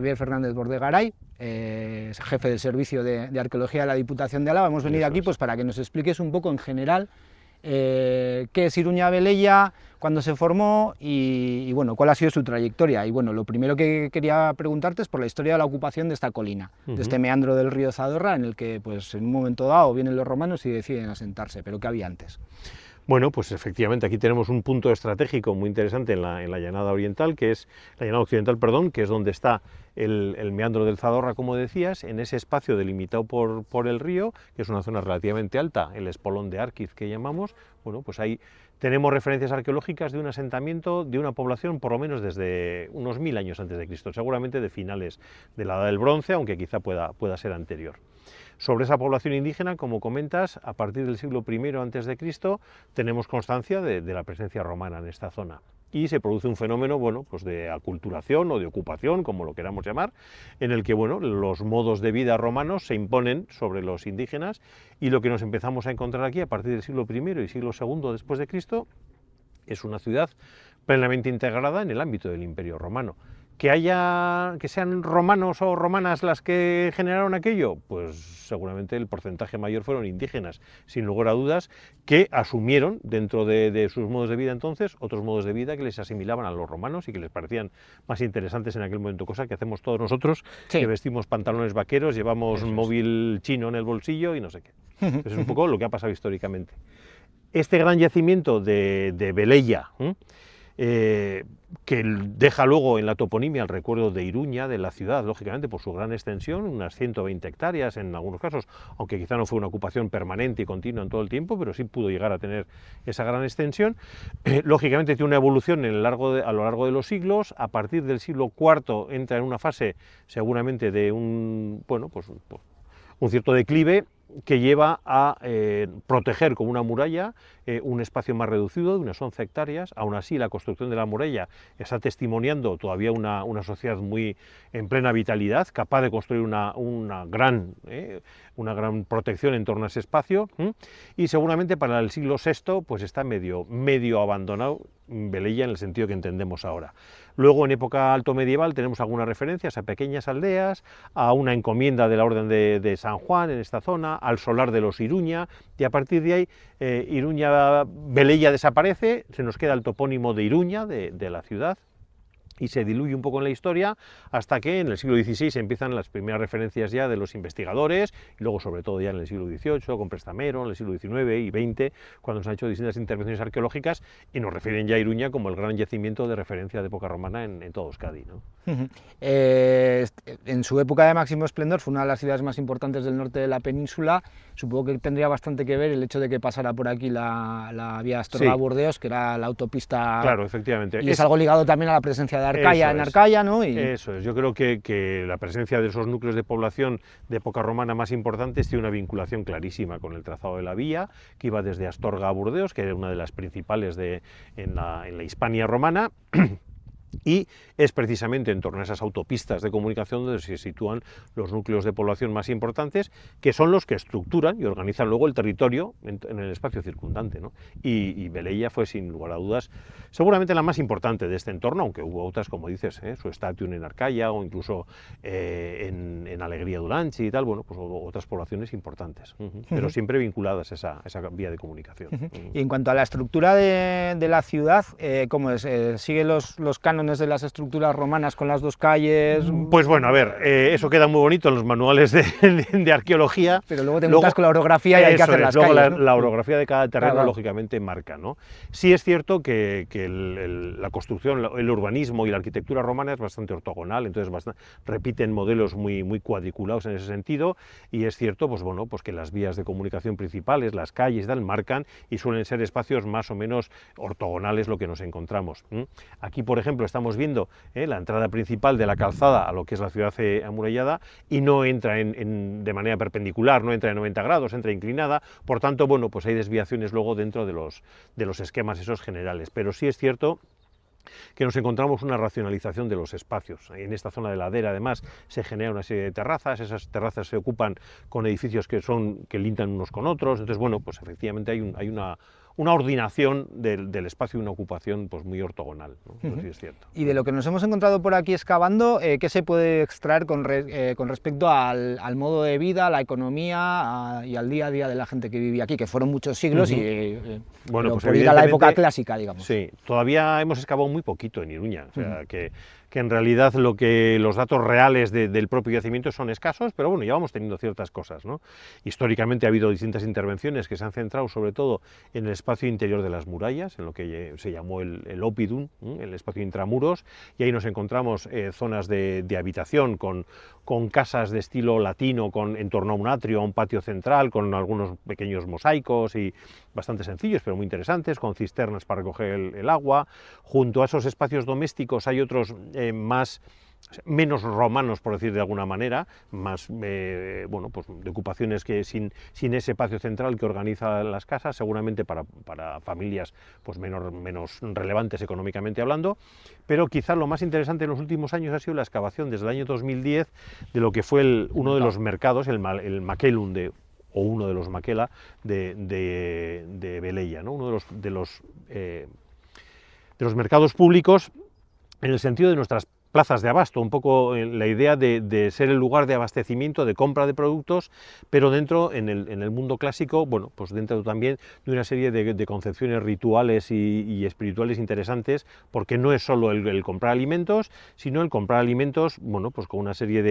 Javier Fernández Bordegaray, jefe del Servicio de Arqueología de la Diputación de Álava. Hemos venido aquí pues, para que nos expliques un poco en general qué es Iruña Velella, cuándo se formó y bueno, cuál ha sido su trayectoria. Y bueno, lo primero que quería preguntarte es por la historia de la ocupación de esta colina, de este meandro del río Zadorra, en el que pues, en un momento dado vienen los romanos y deciden asentarse. ¿Pero qué había antes? Bueno, pues efectivamente aquí tenemos un punto estratégico muy interesante en la llanada oriental, que es la llanada occidental, perdón, que es donde está el meandro del Zadorra, como decías, en ese espacio delimitado por el río, que es una zona relativamente alta, el espolón de Árquiz que llamamos. Bueno, pues ahí tenemos referencias arqueológicas de un asentamiento de una población por lo menos desde unos 1000 años antes de Cristo, seguramente de finales de la Edad del Bronce, aunque quizá pueda ser anterior. Sobre esa población indígena, como comentas, a partir del siglo I a.C. tenemos constancia de la presencia romana en esta zona. Y se produce un fenómeno, bueno, pues de aculturación o de ocupación, como lo queramos llamar, en el que, bueno, los modos de vida romanos se imponen sobre los indígenas, y lo que nos empezamos a encontrar aquí a partir del siglo I y siglo II después de Cristo es una ciudad plenamente integrada en el ámbito del Imperio Romano. Que sean romanos o romanas las que generaron aquello, pues seguramente el porcentaje mayor fueron indígenas, sin lugar a dudas, que asumieron dentro de sus modos de vida entonces otros modos de vida que les asimilaban a los romanos y que les parecían más interesantes en aquel momento, cosa que hacemos todos nosotros, sí, que vestimos pantalones vaqueros, llevamos un móvil chino en el bolsillo y no sé qué. Eso es un poco lo que ha pasado históricamente. Este gran yacimiento de Velella, que deja luego en la toponimia el recuerdo de Iruña, de la ciudad, lógicamente por su gran extensión, unas 120 hectáreas en algunos casos, aunque quizá no fue una ocupación permanente y continua en todo el tiempo, pero sí pudo llegar a tener esa gran extensión. Lógicamente tiene una evolución a lo largo de los siglos. A partir del siglo IV entra en una fase seguramente de un cierto declive, que lleva a proteger con una muralla un espacio más reducido de unas 11 hectáreas. Aún así, la construcción de la muralla está testimoniando todavía una sociedad muy en plena vitalidad, capaz de construir una gran protección en torno a ese espacio, y seguramente para el siglo VI pues está medio abandonado Velella en el sentido que entendemos ahora. Luego, en época alto medieval, tenemos algunas referencias a pequeñas aldeas, a una encomienda de la Orden de San Juan en esta zona, al solar de los Iruña, y a partir de ahí Iruña Velella desaparece, se nos queda el topónimo de Iruña, de la ciudad, y se diluye un poco en la historia hasta que en el siglo XVI empiezan las primeras referencias ya de los investigadores, y luego sobre todo ya en el siglo XVIII con Prestamero, en el siglo XIX y XX, cuando se han hecho distintas intervenciones arqueológicas y nos refieren ya a Iruña como el gran yacimiento de referencia de época romana en todo Euskadi, ¿no? En su época de máximo esplendor fue una de las ciudades más importantes del norte de la península. Supongo que tendría bastante que ver el hecho de que pasara por aquí la vía Astorga-Burdeos, que era la autopista. Claro, efectivamente. Y es algo ligado también a la presencia de Arcaya en Arcaya, ¿no? Eso es, yo creo que la presencia de esos núcleos de población de época romana más importantes tiene una vinculación clarísima con el trazado de la vía, que iba desde Astorga a Burdeos, que era una de las principales en la Hispania romana. Y es precisamente en torno a esas autopistas de comunicación donde se sitúan los núcleos de población más importantes, que son los que estructuran y organizan luego el territorio en el espacio circundante, ¿no? Y Velella fue, sin lugar a dudas, seguramente la más importante de este entorno, aunque hubo otras, como dices, su Statium en Arcaya o incluso en Alegría Duranchi y tal, bueno, pues otras poblaciones importantes, pero siempre vinculadas a esa vía de comunicación. Y en cuanto a la estructura de la ciudad, ¿cómo es? ¿Sigue los cánones de las estructuras romanas con las dos calles? Pues bueno, a ver, eso queda muy bonito en los manuales de arqueología. Pero luego te encuentras con la orografía y hay que hacer las calles, ¿no? La orografía de cada terreno, claro, lógicamente marca, ¿no? Sí es cierto que la construcción, el urbanismo y la arquitectura romana es bastante ortogonal, entonces repiten modelos muy cuadriculados en ese sentido, y es cierto pues bueno, pues que las vías de comunicación principales, las calles, tal, marcan y suelen ser espacios más o menos ortogonales lo que nos encontramos. Aquí, por ejemplo, estamos viendo la entrada principal de la calzada a lo que es la ciudad amurallada, y no entra de manera perpendicular, no entra en 90 grados, entra inclinada, por tanto, bueno, pues hay desviaciones luego dentro de los esquemas esos generales, pero sí es cierto que nos encontramos una racionalización de los espacios. En esta zona de ladera, además, se genera una serie de terrazas, esas terrazas se ocupan con edificios que lindan unos con otros, entonces, bueno, pues efectivamente hay una ordinación del espacio y una ocupación pues muy ortogonal, ¿no? Eso sí es cierto. Y de lo que nos hemos encontrado por aquí excavando, ¿qué se puede extraer con respecto al modo de vida, a la economía y al día a día de la gente que vivía aquí, que fueron muchos siglos Bueno, pues por ir a la época clásica, digamos? Sí, todavía hemos excavado muy poquito en Iruña, o sea, que en realidad los datos reales del propio yacimiento son escasos, pero bueno, ya vamos teniendo ciertas cosas, ¿no? Históricamente ha habido distintas intervenciones que se han centrado sobre todo en el espacio interior de las murallas, en lo que se llamó el oppidum, el espacio intramuros, y ahí nos encontramos zonas de habitación con casas de estilo latino, en torno a un atrio, a un patio central, con algunos pequeños mosaicos y bastante sencillos, pero muy interesantes, con cisternas para recoger el agua. Junto a esos espacios domésticos hay otros menos romanos, por decir de alguna manera, más bueno, pues de ocupaciones que sin ese patio central que organiza las casas, seguramente para familias pues menos relevantes económicamente hablando, pero quizás lo más interesante en los últimos años ha sido la excavación desde el año 2010 de lo que fue uno de los mercados, el Makelum o uno de los Makela de Velella, ¿no? Uno de los mercados públicos en el sentido de nuestras plazas de abasto, un poco la idea de ser el lugar de abastecimiento, de compra de productos, pero dentro, en el mundo clásico, bueno, pues dentro también de una serie de concepciones rituales y espirituales interesantes, porque no es solo el comprar alimentos, sino el comprar alimentos, bueno, pues con una serie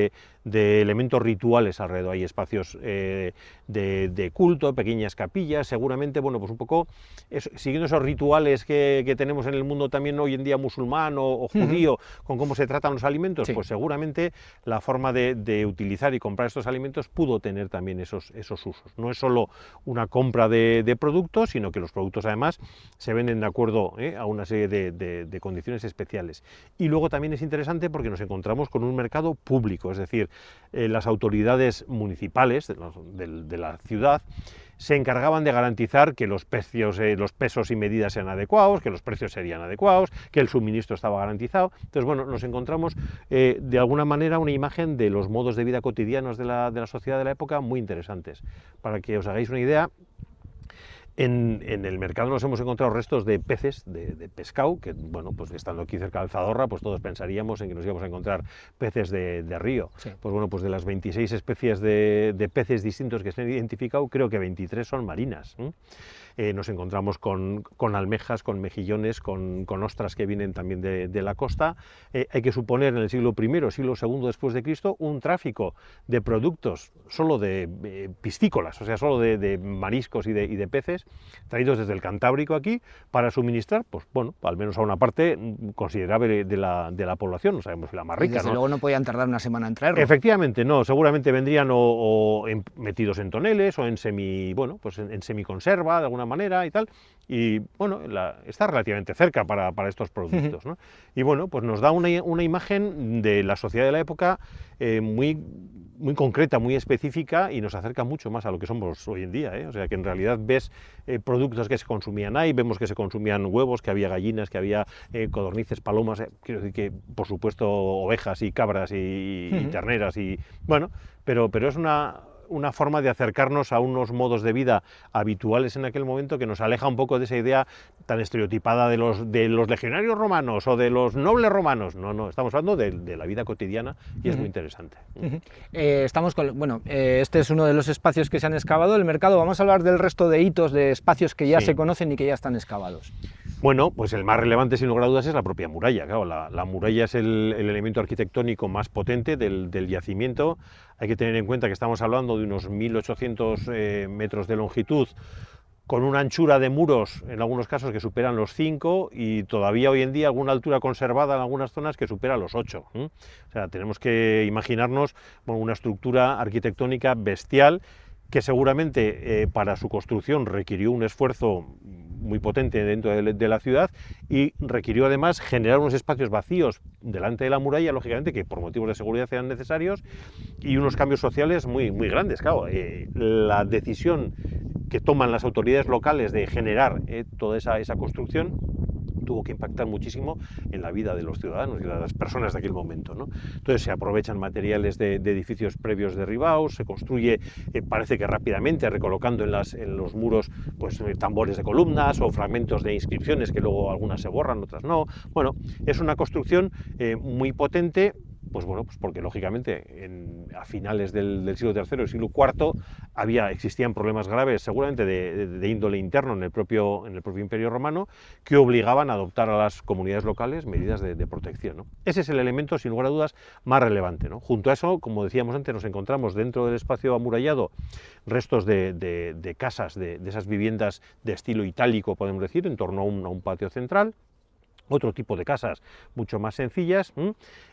de elementos rituales alrededor. Hay espacios de culto, pequeñas capillas, seguramente, bueno, pues un poco siguiendo esos rituales que tenemos en el mundo también hoy en día musulmán o judío, con cómo se tratan los alimentos, sí. Pues seguramente la forma de utilizar y comprar estos alimentos pudo tener también esos usos. No es solo una compra de productos, sino que los productos además se venden de acuerdo a una serie de condiciones especiales. Y luego también es interesante porque nos encontramos con un mercado público, es decir, las autoridades municipales de la ciudad se encargaban de garantizar que los pesos y medidas sean adecuados, que los precios serían adecuados, que el suministro estaba garantizado. Entonces, bueno, nos encontramos de alguna manera una imagen de los modos de vida cotidianos de la sociedad de la época muy interesantes. Para que os hagáis una idea, en el mercado nos hemos encontrado restos de peces, de pescado, que bueno, pues estando aquí cerca del Zadorra, pues todos pensaríamos en que nos íbamos a encontrar peces de río. Sí. Pues bueno, pues de las 26 especies de peces distintos que se han identificado, creo que 23 son marinas. Nos encontramos con almejas, con mejillones, con ostras que vienen también de la costa. Hay que suponer en el siglo I, siglo II después de Cristo, un tráfico de productos solo de piscícolas, o sea, solo de mariscos y de peces, traídos desde el Cantábrico aquí para suministrar, pues bueno, al menos a una parte considerable de la población, no sabemos si la más rica. Y desde luego no podían tardar una semana en traerlo. Efectivamente, no, seguramente vendrían metidos en toneles o en semiconserva de alguna manera y tal, y bueno, está relativamente cerca para estos productos, ¿no? Y bueno, pues nos da una imagen de la sociedad de la época muy concreta, muy específica, y nos acerca mucho más a lo que somos hoy en día, o sea que en realidad ves productos que se consumían ahí, vemos que se consumían huevos, que había gallinas, que había codornices, palomas, quiero decir que por supuesto ovejas y cabras y terneras, y bueno, pero es una forma de acercarnos a unos modos de vida habituales en aquel momento que nos aleja un poco de esa idea tan estereotipada de los legionarios romanos o de los nobles romanos. No, estamos hablando de la vida cotidiana y es muy interesante. Este es uno de los espacios que se han excavado. El mercado, vamos a hablar del resto de hitos, de espacios que ya se conocen y que ya están excavados. Bueno, pues el más relevante, sin lugar a dudas, es la propia muralla. Claro, la muralla es el elemento arquitectónico más potente del yacimiento. Hay que tener en cuenta que estamos hablando de unos 1800 metros de longitud, con una anchura de muros, en algunos casos, que superan los 5, y todavía hoy en día alguna altura conservada en algunas zonas que supera los 8. O sea, tenemos que imaginarnos una estructura arquitectónica bestial, que seguramente para su construcción requirió un esfuerzo muy potente dentro de la ciudad, y requirió además generar unos espacios vacíos delante de la muralla, lógicamente, que por motivos de seguridad eran necesarios, y unos cambios sociales muy grandes. Claro, la decisión que toman las autoridades locales de generar toda esa construcción tuvo que impactar muchísimo en la vida de los ciudadanos y de las personas de aquel momento, ¿no? Entonces se aprovechan materiales de edificios previos derribados, se construye, parece que rápidamente, recolocando en los muros pues, tambores de columnas o fragmentos de inscripciones que luego algunas se borran, otras no. Bueno, es una construcción muy potente. Pues bueno, pues porque lógicamente a finales del siglo III y siglo IV existían problemas graves, seguramente de índole interno en el propio Imperio Romano, que obligaban a adoptar a las comunidades locales medidas de protección, ¿no? Ese es el elemento, sin lugar a dudas, más relevante, ¿no? Junto a eso, como decíamos antes, nos encontramos dentro del espacio amurallado restos de casas, de esas viviendas de estilo itálico, podemos decir, en torno a un patio central. Otro tipo de casas mucho más sencillas,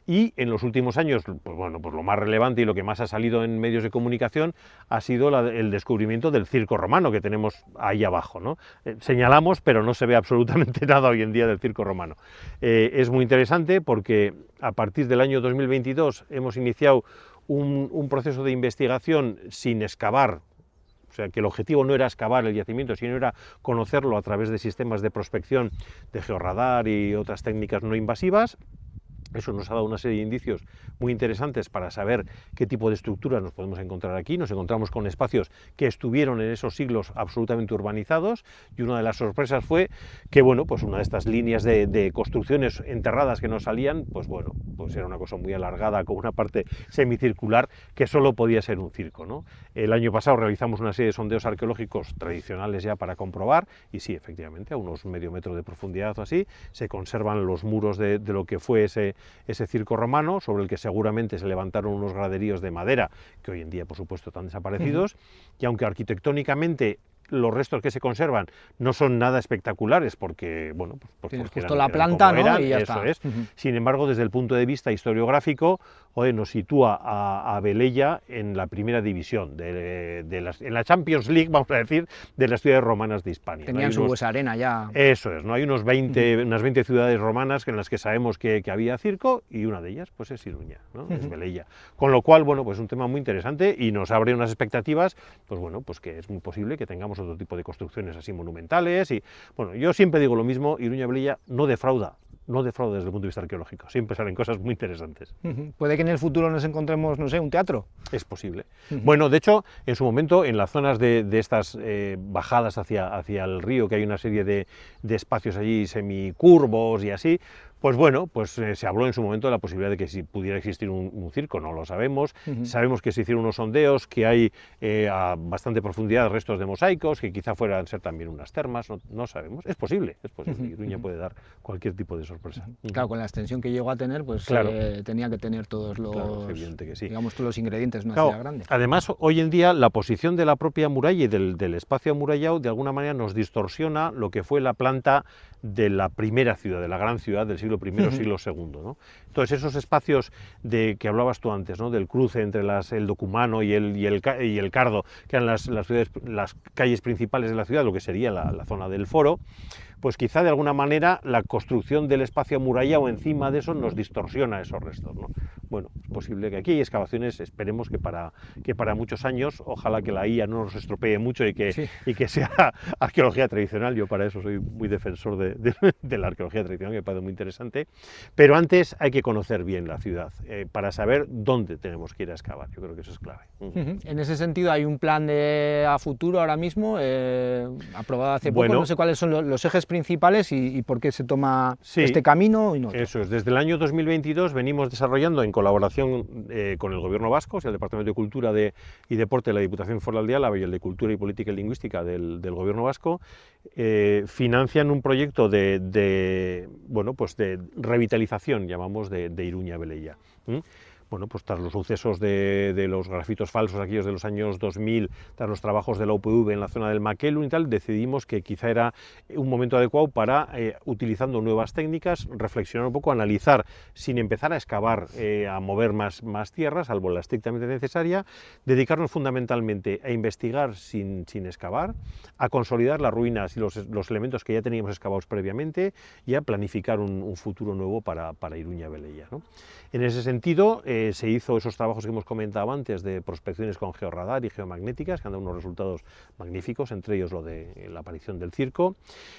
y en los últimos años, pues bueno, pues lo más relevante y lo que más ha salido en medios de comunicación ha sido el descubrimiento del circo romano que tenemos ahí abajo, ¿no? Señalamos, pero no se ve absolutamente nada hoy en día del circo romano. Es muy interesante porque a partir del año 2022 hemos iniciado un proceso de investigación sin excavar. O sea, que el objetivo no era excavar el yacimiento, sino era conocerlo a través de sistemas de prospección de georradar y otras técnicas no invasivas. Eso nos ha dado una serie de indicios muy interesantes para saber qué tipo de estructuras nos podemos encontrar aquí. Nos encontramos con espacios que estuvieron en esos siglos absolutamente urbanizados, y una de las sorpresas fue que, bueno, pues una de estas líneas de construcciones enterradas que nos salían, pues bueno, pues era una cosa muy alargada con una parte semicircular que solo podía ser un circo, ¿no? El año pasado realizamos una serie de sondeos arqueológicos tradicionales ya para comprobar, y sí, efectivamente, a unos medio metro de profundidad o así, se conservan los muros de lo que fue ese circo romano, sobre el que seguramente se levantaron unos graderíos de madera, que hoy en día, por supuesto, están desaparecidos, y aunque arquitectónicamente los restos que se conservan no son nada espectaculares, porque, bueno, pues porque justo la planta, ¿no? Eran, y ya eso está. es. Sin embargo, desde el punto de vista historiográfico, nos sitúa a Velella en la primera división, en la Champions League, vamos a decir, de las ciudades romanas de Hispania. Tenían su buena arena ya. Eso es, ¿no? Hay unas 20 ciudades romanas en las que sabemos que había circo, y una de ellas pues es Iruña, ¿no? Es Velella. Con lo cual, bueno, pues es un tema muy interesante y nos abre unas expectativas, pues bueno, pues que es muy posible que tengamos otro tipo de construcciones así monumentales. Y bueno, yo siempre digo lo mismo, Iruña-Velella no defrauda desde el punto de vista arqueológico, siempre salen cosas muy interesantes. Puede que en el futuro nos encontremos, no sé, un teatro. Es posible. Bueno, de hecho, en su momento, en las zonas de estas bajadas hacia el río, que hay una serie de espacios allí semicurvos y así, pues bueno, pues se habló en su momento de la posibilidad de que si pudiera existir un circo, no lo sabemos. Sabemos que se hicieron unos sondeos, que hay a bastante profundidad restos de mosaicos, que quizá fueran a ser también unas termas, no sabemos. Es posible. Iruña puede dar cualquier tipo de sorpresa. Claro, con la extensión que llegó a tener, pues claro. Tenía que tener todos los, claro, evidente que sí. Digamos, todos los ingredientes de una claro, ciudad grande. Además, hoy en día la posición de la propia muralla y del espacio amurallado de alguna manera nos distorsiona lo que fue la planta de la primera ciudad, de la gran ciudad del siglo I, siglo II, ¿no? Entonces esos espacios que hablabas tú antes, ¿no? Del cruce entre el Documano y el Cardo, que eran las calles principales de la ciudad, lo que sería la zona del Foro, pues quizá de alguna manera la construcción del espacio amurallado encima de eso nos distorsiona esos restos, ¿no? Bueno, es posible que aquí hay excavaciones, esperemos que para muchos años, ojalá que la IA no nos estropee mucho y que sea arqueología tradicional. Yo para eso soy muy defensor de la arqueología tradicional, que me parece muy interesante, pero antes hay que conocer bien la ciudad para saber dónde tenemos que ir a excavar. Yo creo que eso es clave. En ese sentido hay un plan a futuro ahora mismo, aprobado hace poco, no sé cuáles son los ejes principales y por qué se toma este camino y no otro. Eso es, desde el año 2022 venimos desarrollando en colaboración con el Gobierno vasco, o sea, el Departamento de Cultura y Deporte de la Diputación Foral de Álava y el de Cultura y Política y Lingüística del Gobierno vasco, financian un proyecto de revitalización, llamamos, de Iruña-Velella. Bueno, pues tras los sucesos de los grafitos falsos aquellos de los años 2000, tras los trabajos de la UPV en la zona del Maquelun y tal, decidimos que quizá era un momento adecuado para, utilizando nuevas técnicas, reflexionar un poco, analizar, sin empezar a excavar, a mover más tierra, salvo la estrictamente necesaria, dedicarnos fundamentalmente a investigar sin excavar, a consolidar las ruinas y los elementos que ya teníamos excavados previamente y a planificar un futuro nuevo para Iruña-Velella, ¿no? En ese sentido, se hizo esos trabajos que hemos comentado antes de prospecciones con georradar y geomagnéticas, que han dado unos resultados magníficos, entre ellos lo de la aparición del circo.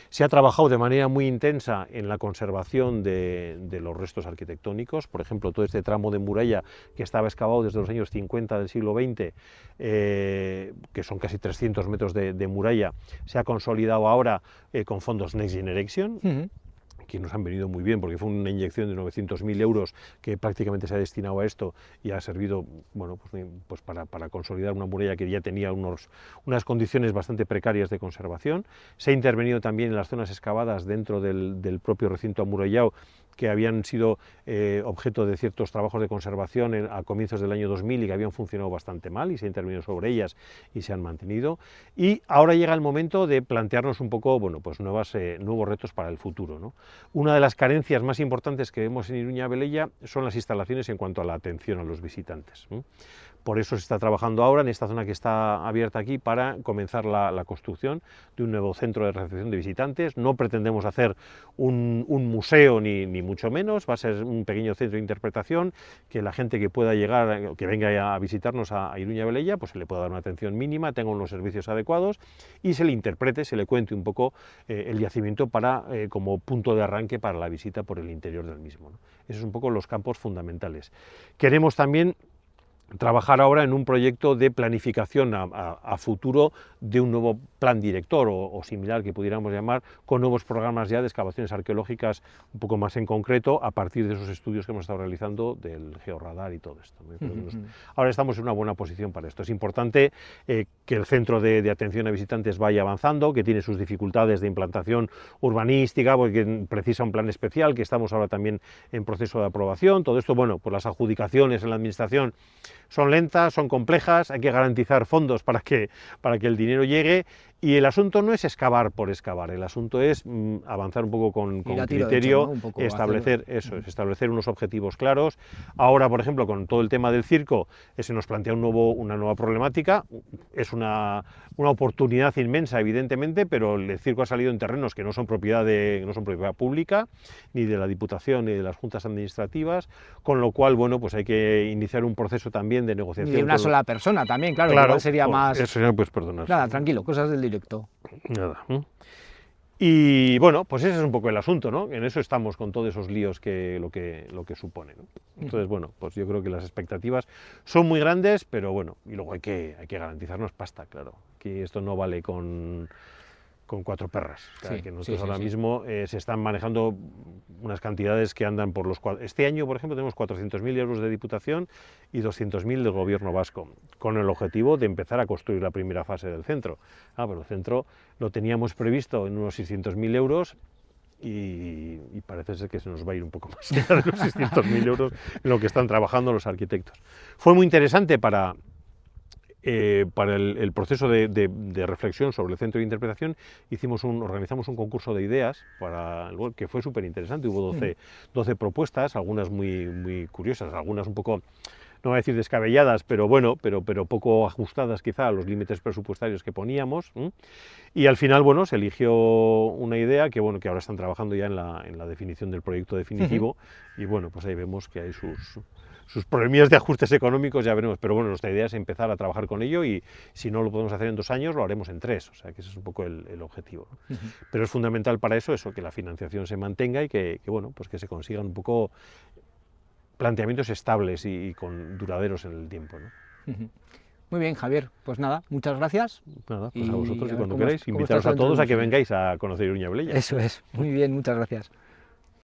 Se ha trabajado de manera muy intensa en la conservación de los restos arquitectónicos, por ejemplo, todo este tramo de muralla que estaba excavado desde los años 50 del siglo XX, que son casi 300 metros de muralla, se ha consolidado ahora con fondos Next Generation, que nos han venido muy bien, porque fue una inyección de 900.000 euros que prácticamente se ha destinado a esto y ha servido, bueno, pues para consolidar una muralla que ya tenía unas condiciones bastante precarias de conservación. Se ha intervenido también en las zonas excavadas dentro del propio recinto amurallado, que habían sido objeto de ciertos trabajos de conservación a comienzos del año 2000 y que habían funcionado bastante mal, y se ha intervenido sobre ellas y se han mantenido. Y ahora llega el momento de plantearnos un poco, bueno, pues nuevos retos para el futuro, ¿no? Una de las carencias más importantes que vemos en Iruña Velella son las instalaciones en cuanto a la atención a los visitantes, ¿no? Por eso se está trabajando ahora en esta zona que está abierta aquí para comenzar la construcción de un nuevo centro de recepción de visitantes. No pretendemos hacer un museo ni mucho menos, va a ser un pequeño centro de interpretación, que la gente que pueda llegar, que venga a visitarnos a Iruña Velella, pues se le pueda dar una atención mínima, tenga unos servicios adecuados y se le interprete, se le cuente un poco el yacimiento como punto de arranque para la visita por el interior del mismo, ¿no? Esos son un poco los campos fundamentales. Queremos también trabajar ahora en un proyecto de planificación a futuro de un nuevo plan director o similar, que pudiéramos llamar, con nuevos programas ya de excavaciones arqueológicas un poco más en concreto, a partir de esos estudios que hemos estado realizando del georradar y todo esto, ¿no? Ahora estamos en una buena posición para esto. Es importante que el centro de atención a visitantes vaya avanzando, que tiene sus dificultades de implantación urbanística, porque precisa un plan especial, que estamos ahora también en proceso de aprobación. Todo esto, bueno, pues las adjudicaciones en la administración son lentas, son complejas, hay que garantizar fondos para que el dinero llegue, y el asunto no es excavar por excavar, el asunto es avanzar un poco con criterio, ¿no? Un poco establecer establecer unos objetivos claros. Ahora, por ejemplo, con todo el tema del circo, se nos plantea una nueva problemática. Es una oportunidad inmensa, evidentemente, pero el circo ha salido en terrenos que no son propiedad pública, ni de la Diputación ni de las juntas administrativas, con lo cual, bueno, pues hay que iniciar un proceso también de negociación. Y de una sola persona también, claro, igual sería más... Eso, pues perdonad. Nada, tranquilo, cosas del directo. Nada. Y bueno, pues ese es un poco el asunto, ¿no? En eso estamos, con todos esos líos lo que supone, ¿no? Entonces, bueno, pues yo creo que las expectativas son muy grandes, pero bueno, y luego hay que garantizarnos pasta, claro, que esto no vale con 4 perras. O sea, que nosotros ahora mismo se están manejando unas cantidades que andan por los... Este año, por ejemplo, tenemos 400.000 euros de Diputación y 200.000 del Gobierno vasco, con el objetivo de empezar a construir la primera fase del centro. Pero el centro lo teníamos previsto en unos 600.000 euros y parece ser que se nos va a ir un poco más allá de los 600.000 euros en lo que están trabajando los arquitectos. Fue muy interesante para el proceso de reflexión sobre el centro de interpretación. Organizamos un concurso de ideas que fue súper interesante. Hubo 12 propuestas, algunas muy curiosas, algunas un poco, no voy a decir descabelladas, pero bueno, pero poco ajustadas quizá a los límites presupuestarios que poníamos. Y al final, bueno, se eligió una idea que ahora están trabajando ya en la definición del proyecto definitivo, y bueno, pues ahí vemos que hay sus problemillas de ajustes económicos, ya veremos, pero bueno, nuestra idea es empezar a trabajar con ello, y si no lo podemos hacer en 2 años, lo haremos en 3, o sea que ese es un poco el objetivo, ¿no? Pero es fundamental para eso, que la financiación se mantenga y que se consigan un poco planteamientos estables y duraderos en el tiempo, ¿no? Muy bien, Javier, pues nada, muchas gracias. Nada, pues a vosotros, y cuando queráis, invitaros a todos a que vengáis a conocer Iruña Velella. Eso es, muy bien, muchas gracias.